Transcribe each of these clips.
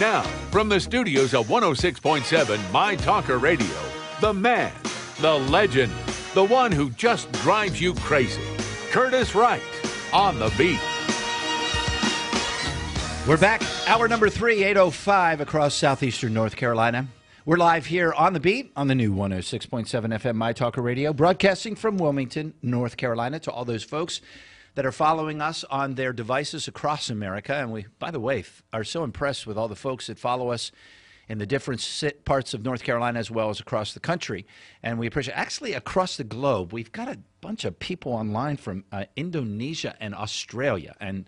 Now, from the studios of 106.7 My Talker Radio, the man, the legend, the one who just drives you crazy, Curtis Wright, on the beat. We're back. Hour number 3, 8:05 across southeastern North Carolina. We're live here on the beat on the new 106.7 FM My Talker Radio, broadcasting from Wilmington, North Carolina, to all those folks that are following us on their devices across America. And we, by the way, are so impressed with all the folks that follow us in the different parts of North Carolina as well as across the country. And we appreciate, actually across the globe, we've got a bunch of people online from Indonesia and Australia. And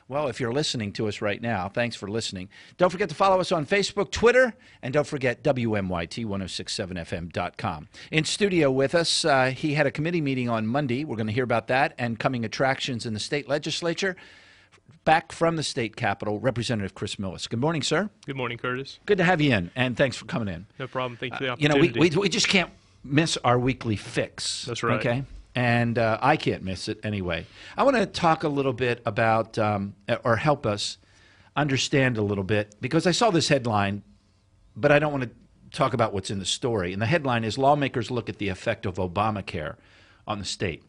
well, if you're listening to us right now, thanks for listening. Don't forget to follow us on Facebook, Twitter, and don't forget WMYT1067FM.com. In studio with us, he had a committee meeting on Monday. We're going to hear about that and coming attractions in the state legislature. Back from the state capitol, Representative Chris Millis. Good morning, sir. Good morning, Curtis. Good to have you in, and thanks for coming in. No problem. Thank you for the opportunity. We just can't miss our weekly fix. That's right. Okay? And I can't miss it anyway. I want to talk a little bit about, or help us understand a little bit, because I saw this headline, but I don't want to talk about what's in the story. And the headline is, lawmakers look at the effect of Obamacare on the state.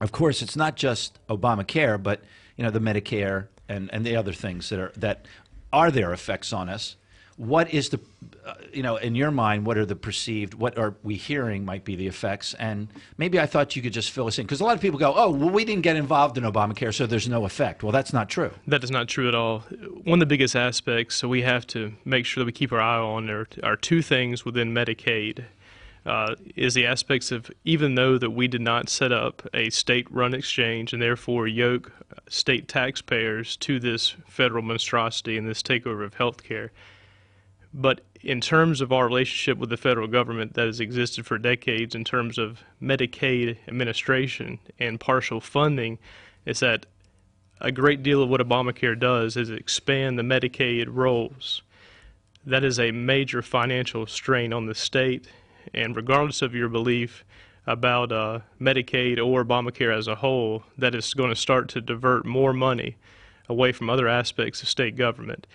Of course, it's not just Obamacare, but the Medicare and the other things that are their effects on us. What is the, in your mind, what are the perceived, what are we hearing might be the effects? And maybe I thought you could just fill us in, because a lot of people go, oh, well, we didn't get involved in Obamacare, so there's no effect. Well, that's not true. That is not true at all. One of the biggest aspects, so we have to make sure that we keep our eye on are two things within Medicaid. Is the aspects of, even though that we did not set up a state-run exchange and therefore yoke state taxpayers to this federal monstrosity and this takeover of health care, but in terms of our relationship with the federal government that has existed for decades in terms of Medicaid administration and partial funding, is that a great deal of what Obamacare does is expand the Medicaid rolls. That is a major financial strain on the state, and regardless of your belief about Medicaid or Obamacare as a whole, that is going to start to divert more money away from other aspects of state government.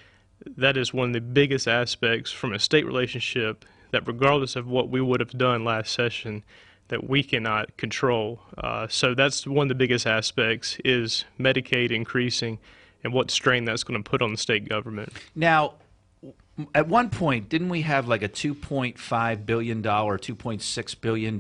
That is one of the biggest aspects from a state relationship that, regardless of what we would have done last session, that we cannot control. So that's one of the biggest aspects, is Medicaid increasing and what strain that's going to put on the state government. Now, at one point, didn't we have like a $2.5 billion, $2.6 billion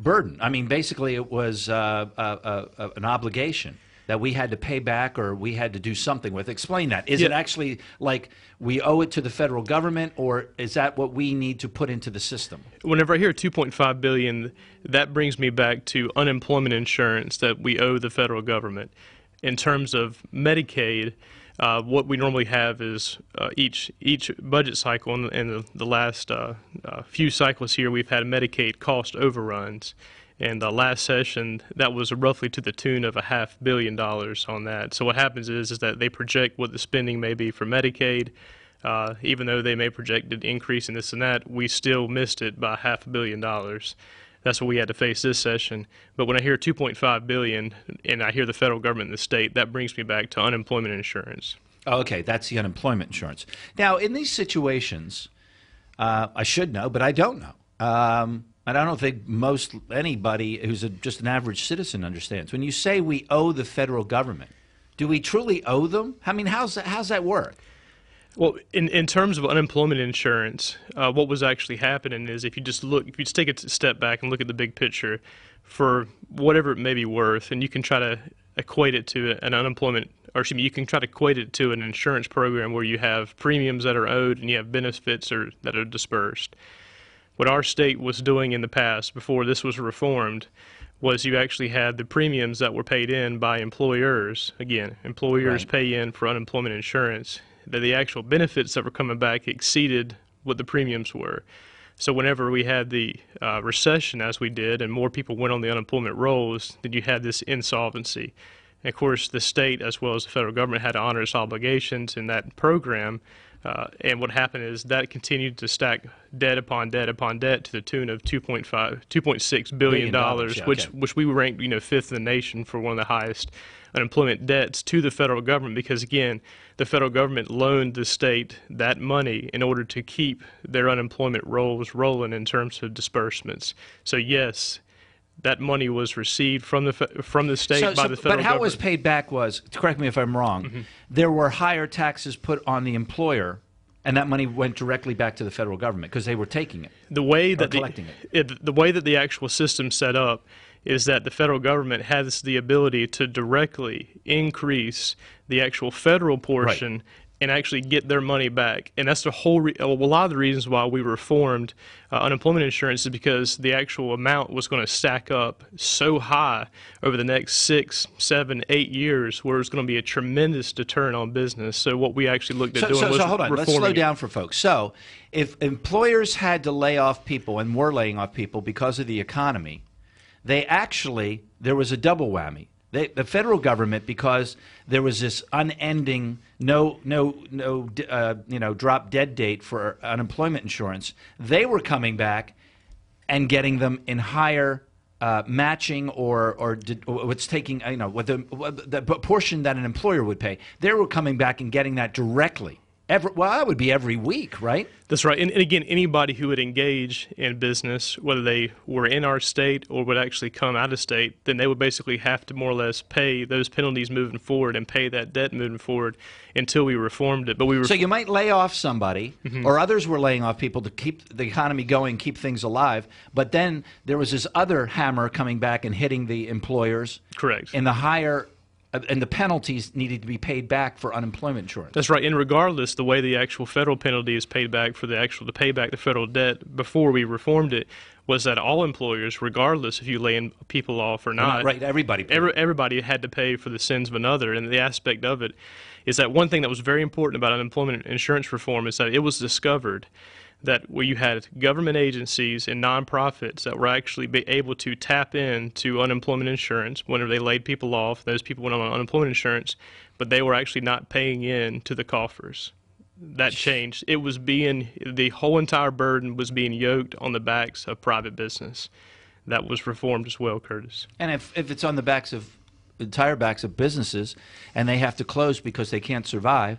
burden? I mean, basically it was an obligation that we had to pay back, or we had to do something with. Explain that. Is it actually like we owe it to the federal government, or is that what we need to put into the system? Whenever I hear $2.5 billion, that brings me back to unemployment insurance that we owe the federal government. In terms of Medicaid, what we normally have is each budget cycle, in the last few cycles here, we've had Medicaid cost overruns. And the last session, that was roughly to the tune of $500 million on that. So what happens is that they project what the spending may be for Medicaid. Even though they may project an increase in this and that, we still missed it by $500 million. That's what we had to face this session. But when I hear $2.5 billion and I hear the federal government and the state, that brings me back to unemployment insurance. Okay, that's the unemployment insurance. Now, in these situations, I should know, but I don't know. I don't think anybody who's just an average citizen understands. When you say we owe the federal government, do we truly owe them? I mean, how's that work? Well, in terms of unemployment insurance, what was actually happening is if you just take a step back and look at the big picture, for whatever it may be worth, and you can try to equate it to an unemployment, or excuse me, you can try to equate it to an insurance program where you have premiums that are owed and you have benefits that are dispersed. What our state was doing in the past, before this was reformed, was you actually had the premiums that were paid in by employers. Again, employers Right. pay in for unemployment insurance. That the actual benefits that were coming back exceeded what the premiums were. So whenever we had the recession, as we did, and more people went on the unemployment rolls, then you had this insolvency. And of course, the state, as well as the federal government, had to honor its obligations in that program And what happened is that continued to stack debt upon debt upon debt to the tune of $2.6 billion, Yeah, which we ranked, fifth in the nation for one of the highest unemployment debts to the federal government, because again, the federal government loaned the state that money in order to keep their unemployment rolls rolling in terms of disbursements. So yes, that money was received from the state by the federal government. But how it was paid back was, correct me if I'm wrong, there were higher taxes put on the employer, and that money went directly back to the federal government because they were taking it. The way that collecting it. The way that the actual system set up is that the federal government has the ability to directly increase the actual federal portion. Right. And actually get their money back. And that's the whole a lot of the reasons why we reformed unemployment insurance is because the actual amount was going to stack up so high over the next 6, 7, 8 years, where it's going to be a tremendous deterrent on business. So what we actually looked at doing was hold on, let's slow down for folks. So if employers had to lay off people and were laying off people because of the economy, there was a double whammy. The federal government, because there was this unending drop dead date for unemployment insurance, they were coming back and getting them in higher matching or what's taking the portion that an employer would pay. They were coming back and getting that directly. That would be every week, right? That's right. And again, anybody who would engage in business, whether they were in our state or would actually come out of state, then they would basically have to more or less pay those penalties moving forward and pay that debt moving forward until we reformed it. But so you might lay off somebody, or others were laying off people to keep the economy going, keep things alive. But then there was this other hammer coming back and hitting the employers. Correct. And the penalties needed to be paid back for unemployment insurance. That's right. And regardless, the way the actual federal penalty is paid back to pay back the federal debt before we reformed it was that all employers, regardless if you lay people off or not, right? Everybody had to pay for the sins of another. And the aspect of it is that one thing that was very important about unemployment insurance reform is that it was discovered that where you had government agencies and nonprofits that were actually be able to tap into unemployment insurance whenever they laid people off. Those people went on unemployment insurance, but they were actually not paying in to the coffers. That changed. The whole entire burden was being yoked on the backs of private business. That was reformed as well, Curtis. And if it's on the entire backs of businesses and they have to close because they can't survive,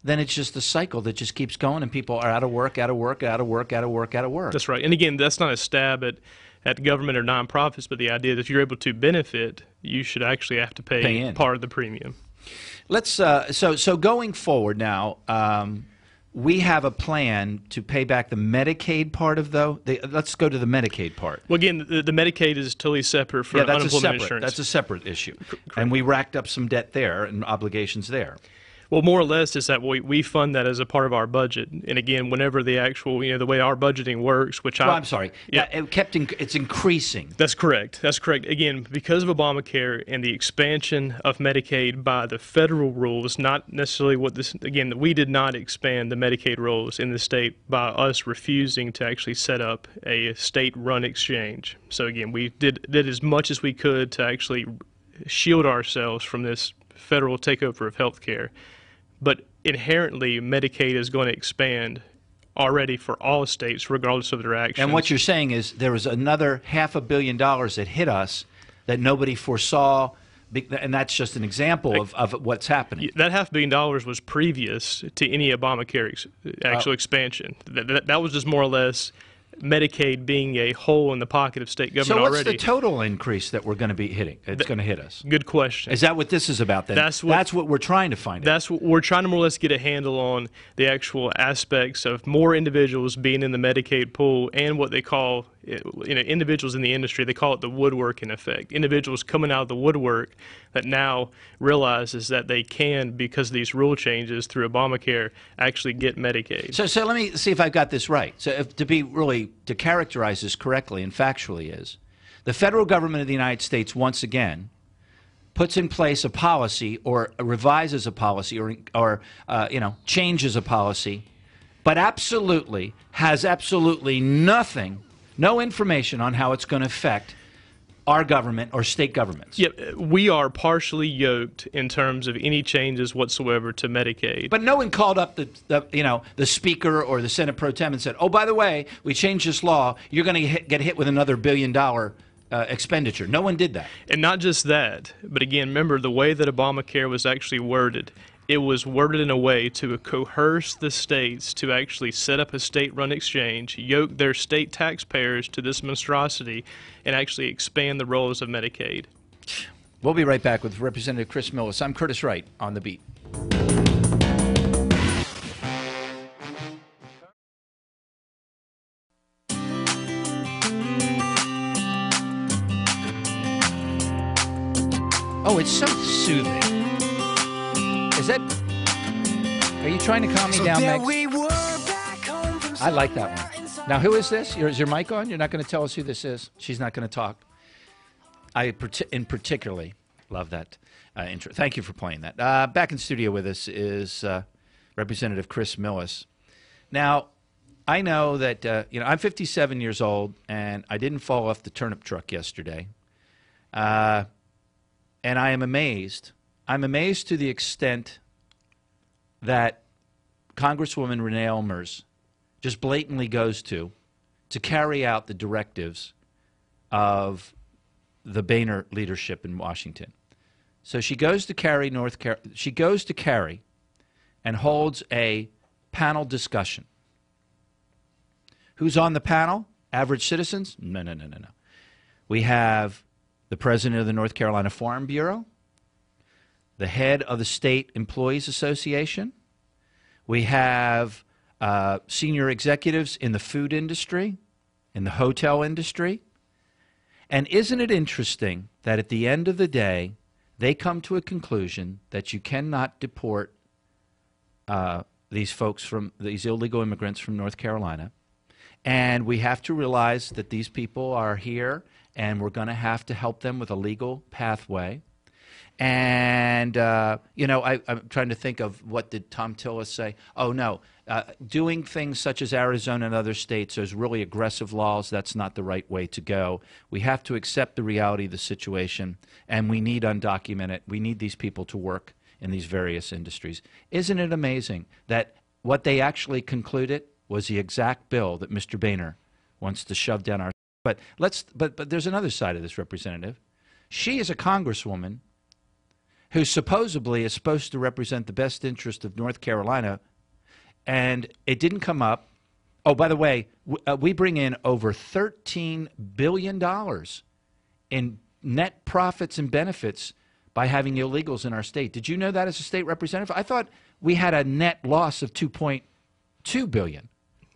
then it's just a cycle that just keeps going, and people are out of work. That's right. And again, that's not a stab at government or nonprofits, but the idea that if you're able to benefit, you should actually have to pay part of the premium. Let's so going forward now, we have a plan to pay back the Medicaid part of let's go to the Medicaid part. Well, again, the Medicaid is totally separate from unemployment insurance. That's a separate issue. And we racked up some debt there and obligations there. Well, more or less is that we fund that as a part of our budget. And again, whenever the actual, the way our budgeting works, I'm sorry. Yeah. It's increasing. That's correct. That's correct. Again, because of Obamacare and the expansion of Medicaid by the federal rules, not necessarily we did not expand the Medicaid rules in the state by us refusing to actually set up a state-run exchange. So again, we did as much as we could to actually shield ourselves from this federal takeover of health care. But inherently, Medicaid is going to expand already for all states, regardless of their actions. And what you're saying is there was another $500 million that hit us that nobody foresaw, and that's just an example of what's happening. That $500 million was previous to any Obamacare actual expansion. That was just more or less Medicaid being a hole in the pocket of state government already. So what's the total increase that we're going to be hitting? It's going to hit us. Good question. Is that what this is about then? That's what we're trying to find out. That's what we're trying to more or less get a handle on, the actual aspects of more individuals being in the Medicaid pool and what they call, individuals in the industry, they call it the woodworking effect. Individuals coming out of the woodwork that now realizes that they can, because of these rule changes through Obamacare, actually get Medicaid. So let me see if I've got this right. So to characterize this correctly and factually is, the federal government of the United States once again puts in place a policy or revises a policy or changes a policy, but has absolutely no information on how it's going to affect our government or state governments. Yep, we are partially yoked in terms of any changes whatsoever to Medicaid. But no one called up the speaker or the Senate pro tem and said, "Oh, by the way, we changed this law. You're going to get hit with another $1 billion expenditure." No one did that. And not just that, but again, remember the way that Obamacare was actually worded. It was worded in a way to coerce the states to actually set up a state-run exchange, yoke their state taxpayers to this monstrosity, and actually expand the roles of Medicaid. We'll be right back with Representative Chris Millis. I'm Curtis Wright on The Beat. Oh, it's so soothing. Is that... Are you trying to calm me down, Meg? I like that one. Now, who is this? Is your mic on? You're not going to tell us who this is? She's not going to talk. I particularly love that intro. Thank you for playing that. Back in studio with us is Representative Chris Millis. Now, I know that I'm 57 years old, and I didn't fall off the turnip truck yesterday. And I am amazed. I'm amazed to the extent that Congresswoman Renee Elmers just blatantly goes to carry out the directives of the Boehner leadership in Washington. So she goes to Cary, she goes to Cary and holds a panel discussion. Who's on the panel? Average citizens? No. We have the president of the North Carolina Farm Bureau, the head of the State Employees Association. We have senior executives in the food industry, in the hotel industry. And isn't it interesting that at the end of the day, they come to a conclusion that you cannot deport these illegal immigrants from North Carolina. And we have to realize that these people are here and we're going to have to help them with a legal pathway. And, I'm trying to think of what did Tom Tillis say? Oh, no. Doing things such as Arizona and other states, there's really aggressive laws. That's not the right way to go. We have to accept the reality of the situation, and we need undocumented. We need these people to work in these various industries. Isn't it amazing that what they actually concluded was the exact bill that Mr. Boehner wants to shove down our... But there's another side of this, Representative. She is a congresswoman who supposedly is supposed to represent the best interest of North Carolina, and it didn't come up. Oh, by the way, we bring in over $13 billion in net profits and benefits by having illegals in our state. Did you know that as a state representative? I thought we had a net loss of $2.2 billion.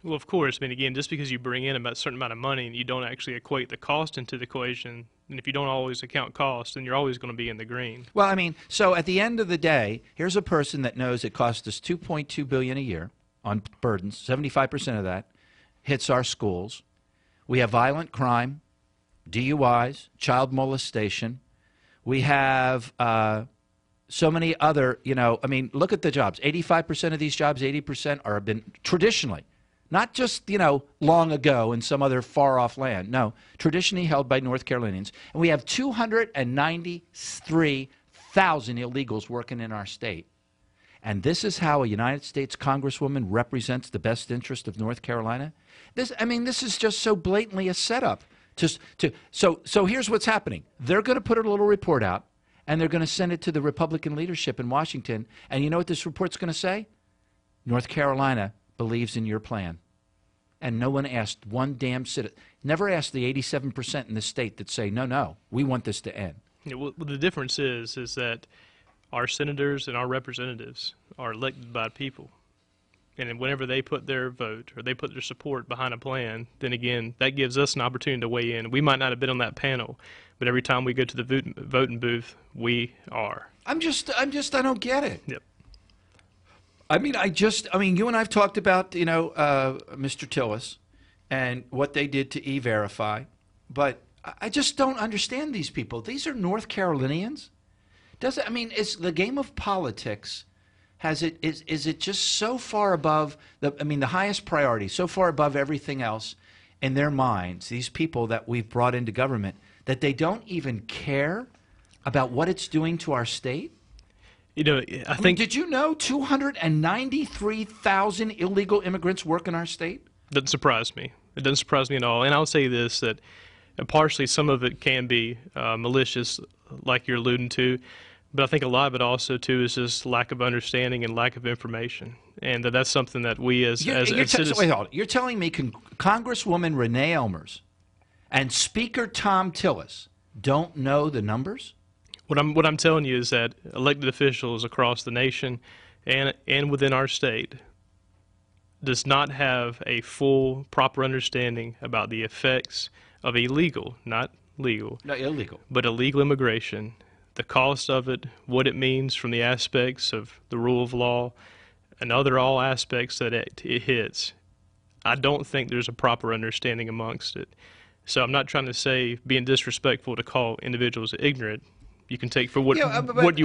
Well, of course. I mean, again, just because you bring in a certain amount of money and you don't actually equate the cost into the equation, and if you don't always account cost, then you're always going to be in the green. Well, I mean, so at the end of the day, here's a person that knows it costs us $2.2 billion a year on burdens. 75% of that hits our schools. We have violent crime, DUIs, child molestation. We have so many other, look at the jobs. 85% of these jobs, 80% are been traditionally, not just, long ago in some other far-off land. No, traditionally held by North Carolinians. And we have 293,000 illegals working in our state. And this is how a United States Congresswoman represents the best interest of North Carolina? This is just so blatantly a setup. So here's what's happening. They're going to put a little report out, and they're going to send it to the Republican leadership in Washington. And you know what this report's going to say? North Carolina believes in your plan. And no one asked one damn citizen, never asked the 87% in the state that say, no, we want this to end. Yeah, well, the difference is that our senators and our representatives are elected by people. And whenever they put their vote or they put their support behind a plan, then again, that gives us an opportunity to weigh in. We might not have been on that panel, but every time we go to the voting booth, we are. I don't get it. Yep. You and I have talked about, Mr. Tillis and what they did to E-Verify, but I just don't understand these people. These are North Carolinians. Is the game of politics, is it just so far above, the highest priority, so far above everything else in their minds, these people that we've brought into government, that they don't even care about what it's doing to our state? You know, I think. Did you know 293,000 illegal immigrants work in our state? Doesn't surprise me. It doesn't surprise me at all. And I'll say this, that partially some of it can be malicious, like you're alluding to, but I think a lot of it also, too, is just lack of understanding and lack of information. And that's something that we as citizens... Wait, hold on. You're telling me Congresswoman Renee Elmers and Speaker Tom Tillis don't know the numbers? What I'm telling you is that elected officials across the nation and within our state does not have a full, proper understanding about the effects of illegal, not legal, no, illegal, but illegal immigration, the cost of it, what it means from the aspects of the rule of law, and all aspects that it hits. I don't think there's a proper understanding amongst it. So I'm not trying to say being disrespectful to call individuals ignorant. You can take for what you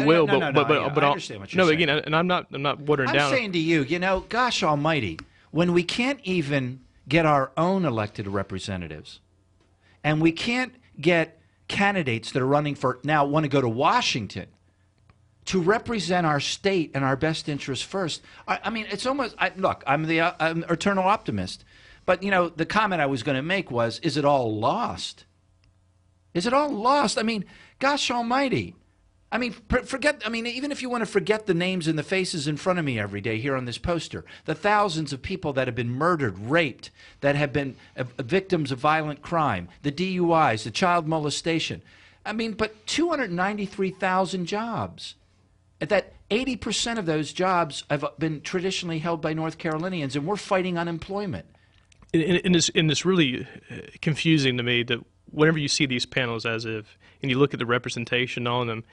will, I understand what you're saying. Again, and I'm not watering down. I'm saying to you, gosh almighty, when we can't even get our own elected representatives, and we can't get candidates that are running for now want to go to Washington to represent our state and our best interests first. I mean, it's almost look. I'm an eternal optimist, but the comment I was going to make was, is it all lost? Is it all lost? I mean, gosh almighty. I mean, forget. I mean, even if you want to forget the names and the faces in front of me every day here on this poster, the thousands of people that have been murdered, raped, that have been victims of violent crime, the DUIs, the child molestation. I mean, but 293,000 jobs. That 80% of those jobs have been traditionally held by North Carolinians, and we're fighting unemployment. And it's really confusing to me that whenever you see these panels, and you look at the representation on them,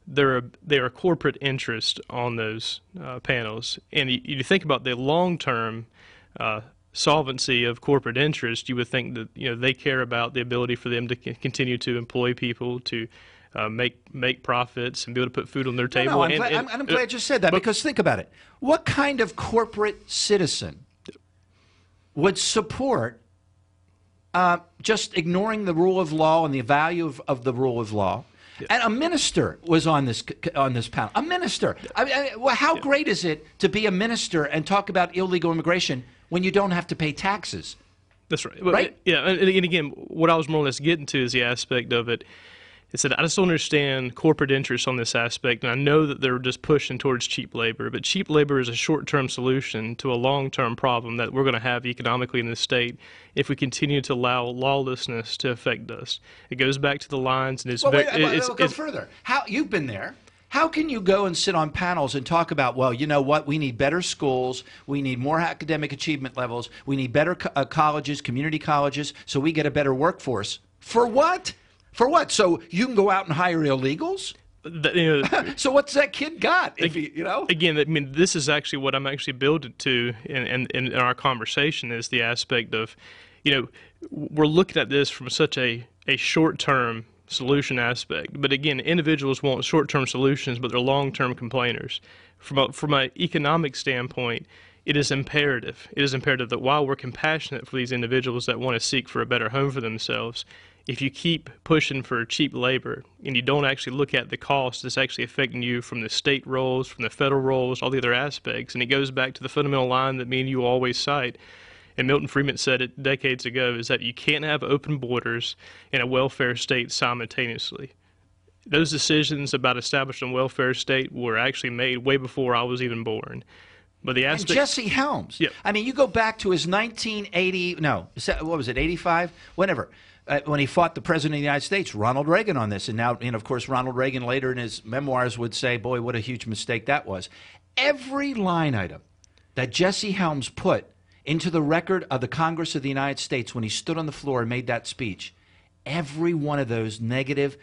there are corporate interest on those panels. And you think about the long-term solvency of corporate interest, you would think that they care about the ability for them to continue to employ people, to make profits, and be able to put food on their table. No, I'm glad you said that, because think about it. What kind of corporate citizen would support just ignoring the rule of law and the value of the rule of law? Yeah. And a minister was on this panel. A minister. How great is it to be a minister and talk about illegal immigration when you don't have to pay taxes? That's right. Right? Yeah, and again, what I was more or less getting to is the aspect of it. It's that I just don't understand corporate interests on this aspect, and I know that they're just pushing towards cheap labor, but cheap labor is a short-term solution to a long-term problem that we're going to have economically in this state if we continue to allow lawlessness to affect us. It goes back to the lines, and go further. You've been there. How can you go and sit on panels and talk about, well, you know what, we need better schools, we need more academic achievement levels, we need better colleges, community colleges, so we get a better workforce. For what? For what? So you can go out and hire illegals? So what's that kid got? Again, I mean, this is actually what I'm actually building to in our conversation, is the aspect of, we're looking at this from such a short-term solution aspect. But again, individuals want short-term solutions, but they're long-term complainers. From an economic standpoint, it is imperative. It is imperative that while we're compassionate for these individuals that want to seek for a better home for themselves, if you keep pushing for cheap labor and you don't actually look at the cost that's actually affecting you from the state roles, from the federal roles, all the other aspects, and it goes back to the fundamental line that me and you always cite, and Milton Friedman said it decades ago, is that you can't have open borders and a welfare state simultaneously. Those decisions about establishing a welfare state were actually made way before I was even born. But the aspect, and Jesse Helms. Yep. I mean, you go back to his 85, whenever. When he fought the President of the United States, Ronald Reagan, on this. And now, of course, Ronald Reagan later in his memoirs would say, boy, what a huge mistake that was. Every line item that Jesse Helms put into the record of the Congress of the United States when he stood on the floor and made that speech, every one of those negative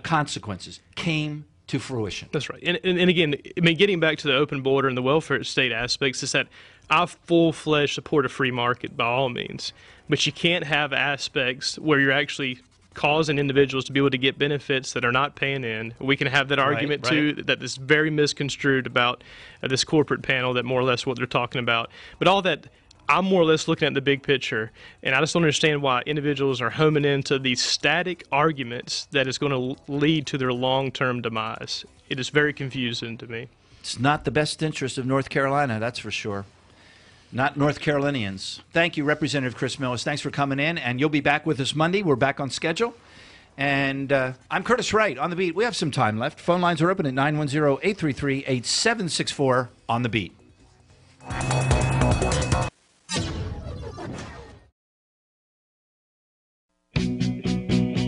consequences came to fruition. That's right. And again, I mean, getting back to the open border and the welfare state aspects, is that I full-fledged support a free market by all means, but you can't have aspects where you're actually causing individuals to be able to get benefits that are not paying in. We can have that argument too, that is very misconstrued about this corporate panel, that more or less what they're talking about. But all that I'm more or less looking at the big picture, and I just don't understand why individuals are homing into these static arguments that is going to lead to their long-term demise. It is very confusing to me. It's not the best interest of North Carolina, that's for sure. Not North Carolinians. Thank you, Representative Chris Millis. Thanks for coming in, and you'll be back with us Monday. We're back on schedule. And I'm Curtis Wright on The Beat. We have some time left. Phone lines are open at 910-833-8764 on The Beat.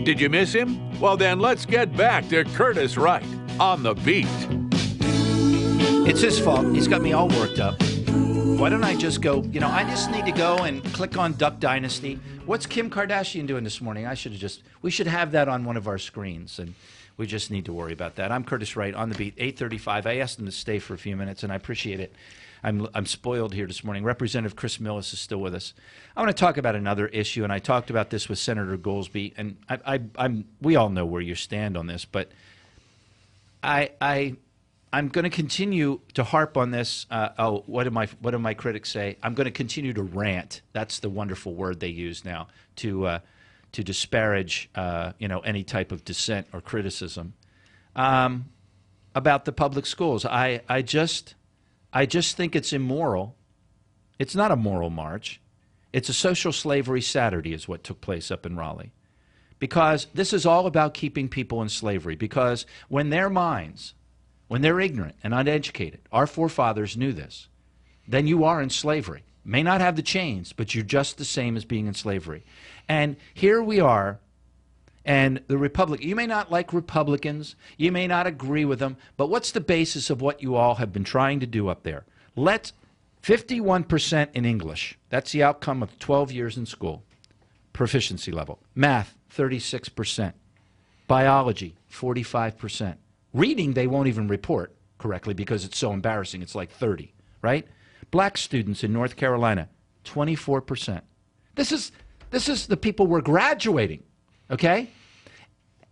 Did you miss him? Well, then let's get back to Curtis Wright on The Beat. It's his fault. He's got me all worked up. Why don't I just go, I just need to go and click on Duck Dynasty. What's Kim Kardashian doing this morning? We should have that on one of our screens, and we just need to worry about that. I'm Curtis Wright on The Beat, 8:35. I asked him to stay for a few minutes, and I appreciate it. I'm spoiled here this morning. Representative Chris Millis is still with us. I want to talk about another issue, and I talked about this with Senator Goolsbee, and we all know where you stand on this, but I'm going to continue to harp on this. What do my critics say? I'm going to continue to rant. That's the wonderful word they use now to disparage any type of dissent or criticism about the public schools. I just think it's immoral. It's not a moral march. It's a social slavery Saturday is what took place up in Raleigh. Because this is all about keeping people in slavery. Because when their minds, when they're ignorant and uneducated, our forefathers knew this, then you are in slavery. May not have the chains, but you're just the same as being in slavery. And here we are, and the Republic, you may not like Republicans, you may not agree with them, but what's the basis of what you all have been trying to do up there? Let 51% in English, that's the outcome of 12 years in school, proficiency level. Math, 36%. Biology, 45%. Reading, they won't even report correctly because it's so embarrassing. It's like 30, right? Black students in North Carolina, 24%. This is the people we're graduating, okay?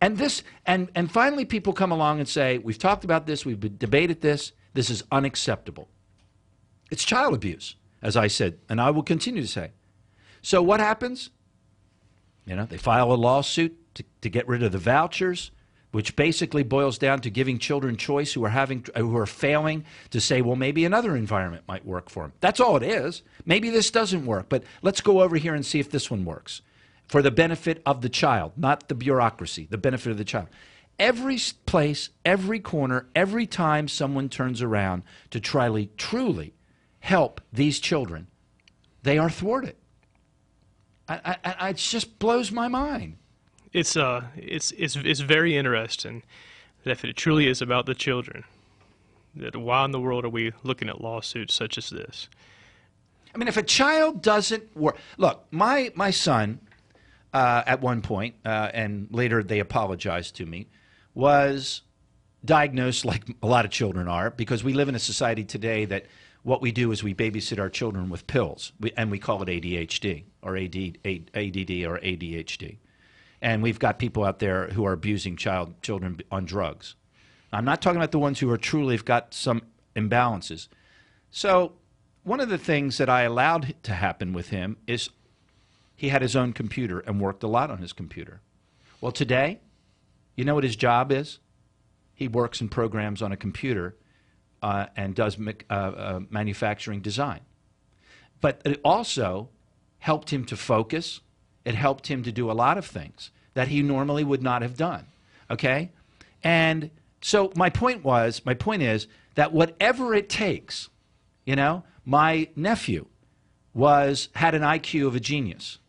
And finally people come along and say, we've talked about this, we've debated this is unacceptable. It's child abuse, as I said, and I will continue to say. So what happens? They file a lawsuit to get rid of the vouchers, which basically boils down to giving children choice who are failing to say, well, maybe another environment might work for them. That's all it is. Maybe this doesn't work, but let's go over here and see if this one works for the benefit of the child, not the bureaucracy, the benefit of the child. Every place, every corner, every time someone turns around to truly help these children, they are thwarted. It just blows my mind. It's very interesting that if it truly is about the children, that why in the world are we looking at lawsuits such as this? I mean, if a child doesn't work, look, my son at one point, and later they apologized to me, was diagnosed like a lot of children are, because we live in a society today that what we do is we babysit our children with pills, and we call it ADHD or ADD or ADHD. And we've got people out there who are abusing children on drugs. I'm not talking about the ones who are truly have got some imbalances. So one of the things that I allowed to happen with him is he had his own computer and worked a lot on his computer. Well, today, you know what his job is? He works and programs on a computer and does manufacturing design. But it also helped him to focus. It helped him to do a lot of things that he normally would not have done, okay? And so my point is that whatever it takes, my nephew had an IQ of a genius.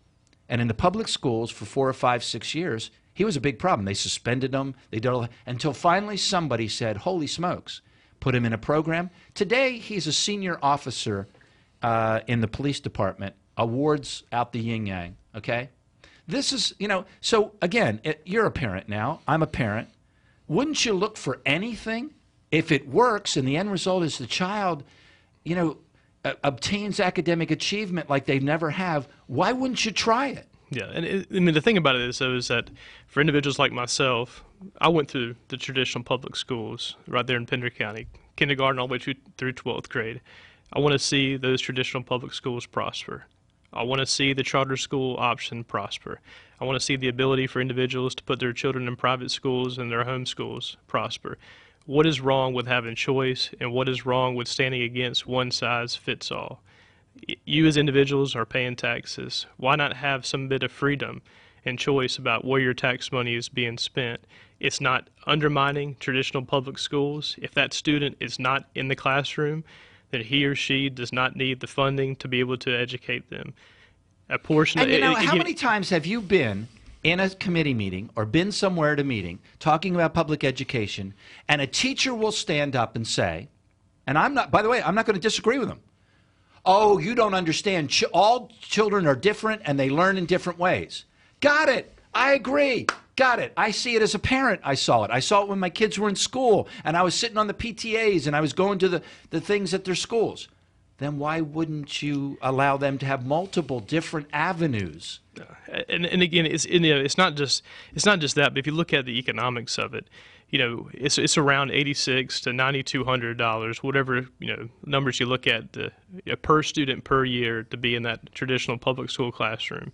And in the public schools for 4 or 5, 6 years, he was a big problem. They suspended him. They did all, until finally somebody said, holy smokes, put him in a program. Today, he's a senior officer in the police department, awards out the yin-yang, okay? This is, so again, you're a parent now. I'm a parent. Wouldn't you look for anything if it works and the end result is the child, obtains academic achievement like they never have? Why wouldn't you try it? Yeah, and the thing about it is that for individuals like myself, I went through the traditional public schools right there in Pender County, kindergarten all the way through 12th grade. I want to see those traditional public schools prosper. I want to see the charter school option prosper. I want to see the ability for individuals to put their children in private schools and their home schools prosper. What is wrong with having choice, and what is wrong with standing against one size fits all? You as individuals are paying taxes. Why not have some bit of freedom and choice about where your tax money is being spent? It's not undermining traditional public schools. If that student is not in the classroom, then he or she does not need the funding to be able to educate them. A portion And of how many times have you been in a committee meeting or been somewhere at a meeting talking about public education, and a teacher will stand up and say, and by the way, I'm not going to disagree with them. Oh, you don't understand. All children are different and they learn in different ways. Got it. I agree. Got it. I see it as a parent. I saw it. I saw it when my kids were in school and I was sitting on the PTAs and I was going to the things at their schools. Then why wouldn't you allow them to have multiple different avenues? And again, it's not just that, but if you look at the economics of it, it's around $86 to $9,200, whatever numbers you look at, per student per year to be in that traditional public school classroom.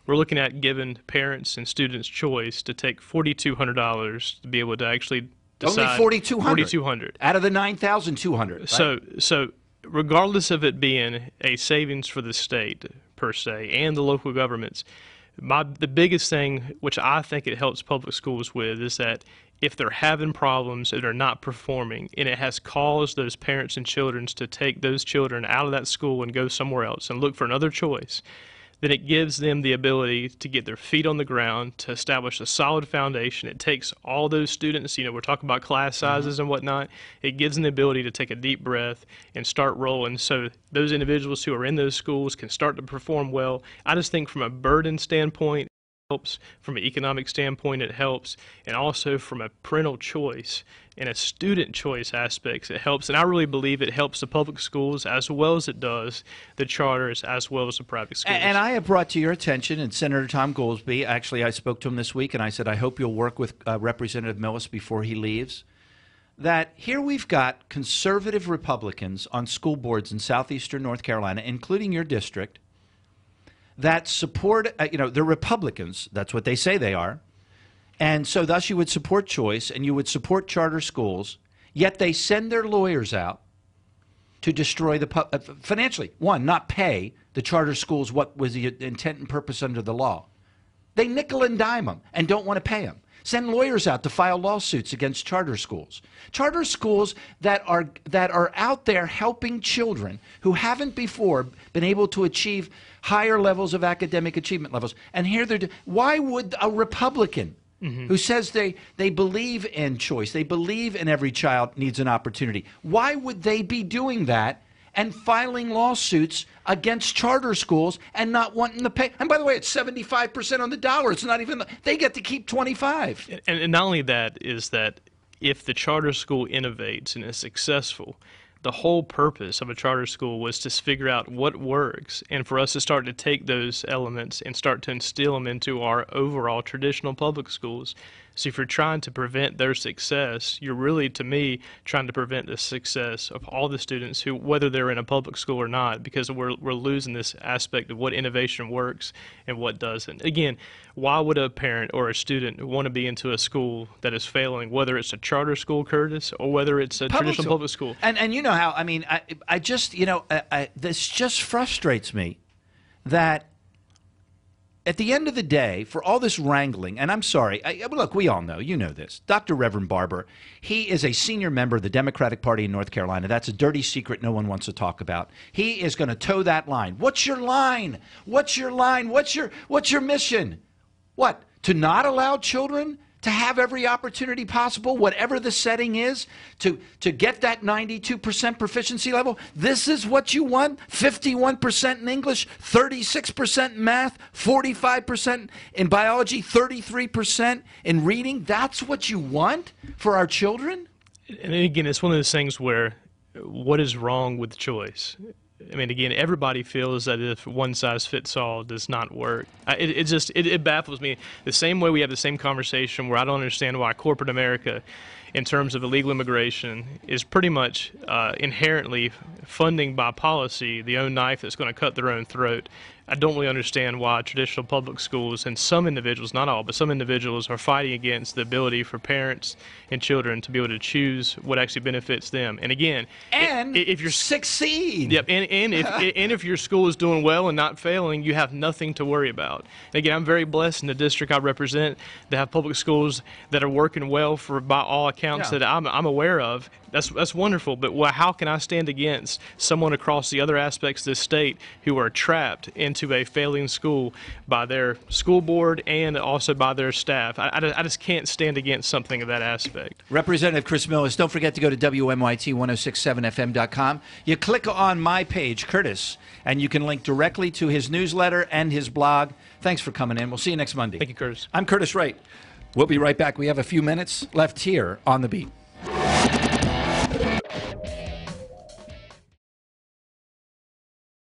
We're looking at giving parents and students choice to take $4,200 to be able to actually decide. Only $4,200. $4,200 out of the $9,200. Right? So regardless of it being a savings for the state per se and the local governments, the biggest thing which I think it helps public schools with is that if they're having problems and they're not performing, and it has caused those parents and children to take those children out of that school and go somewhere else and look for another choice, then it gives them the ability to get their feet on the ground, to establish a solid foundation. It takes all those students, we're talking about class sizes and whatnot, it gives them the ability to take a deep breath and start rolling so those individuals who are in those schools can start to perform well. I just think from a burden standpoint, helps, from an economic standpoint it helps, and also from a parental choice and a student choice aspects it helps, and I really believe it helps the public schools as well as it does the charters as well as the private schools. And I have brought to your attention, and Senator Tom Goolsbee, actually I spoke to him this week and I said I hope you'll work with Representative Millis before he leaves, that here we've got conservative Republicans on school boards in southeastern North Carolina, including your district, that support, they're Republicans, that's what they say they are, and so thus you would support choice and you would support charter schools, yet they send their lawyers out to destroy financially, not pay the charter schools what was the intent and purpose under the law. They nickel and dime them and don't want to pay them. Send lawyers out to file lawsuits against charter schools. Charter schools that are out there helping children who haven't before been able to achieve higher levels of academic achievement levels. And here why would a Republican who says they believe in choice, they believe in every child needs an opportunity, why would they be doing that and filing lawsuits against charter schools and not wanting to pay? And by the way, it's 75% on the dollar. It's not even, they get to keep 25. And not only that, is that if the charter school innovates and is successful, the whole purpose of a charter school was to figure out what works and for us to start to take those elements and start to instill them into our overall traditional public schools. So if you're trying to prevent their success, you're really, to me, trying to prevent the success of all the students who, whether they're in a public school or not, because we're losing this aspect of what innovation works and what doesn't. Again, why would a parent or a student want to be into a school that is failing, whether it's a charter school, Curtis, or whether it's a traditional public school? And you know how, I just, this just frustrates me that at the end of the day, for all this wrangling, and I'm sorry, look, we all know, you know this, Dr. Reverend Barber, he is a senior member of the Democratic Party in North Carolina. That's a dirty secret no one wants to talk about. He is going to toe that line. What's your line? What's your line? What's your mission? What? To not allow children to have every opportunity possible, whatever the setting is, to get that 92% proficiency level? This is what you want? 51% in English, 36% in math, 45% in biology, 33% in reading? That's what you want for our children? And again, it's one of those things where what is wrong with choice? Again, everybody feels that if one size fits all does not work. It baffles me. The same way we have the same conversation where I don't understand why corporate America in terms of illegal immigration is pretty much inherently funding by policy the own knife that's going to cut their own throat. I don't really understand why traditional public schools and some individuals, not all, but some individuals are fighting against the ability for parents and children to be able to choose what actually benefits them. And again, if you're succeed. Yep, and if your school is doing well and not failing, you have nothing to worry about. And again, I'm very blessed in the district I represent to have public schools that are working well by all accounts that I'm aware of. That's wonderful, but how can I stand against someone across the other aspects of this state who are trapped into a failing school by their school board and also by their staff? I just can't stand against something of that aspect. Representative Chris Millis, don't forget to go to WMYT1067FM.com. You click on my page, Curtis, and you can link directly to his newsletter and his blog. Thanks for coming in. We'll see you next Monday. Thank you, Curtis. I'm Curtis Wright. We'll be right back. We have a few minutes left here on The Beat.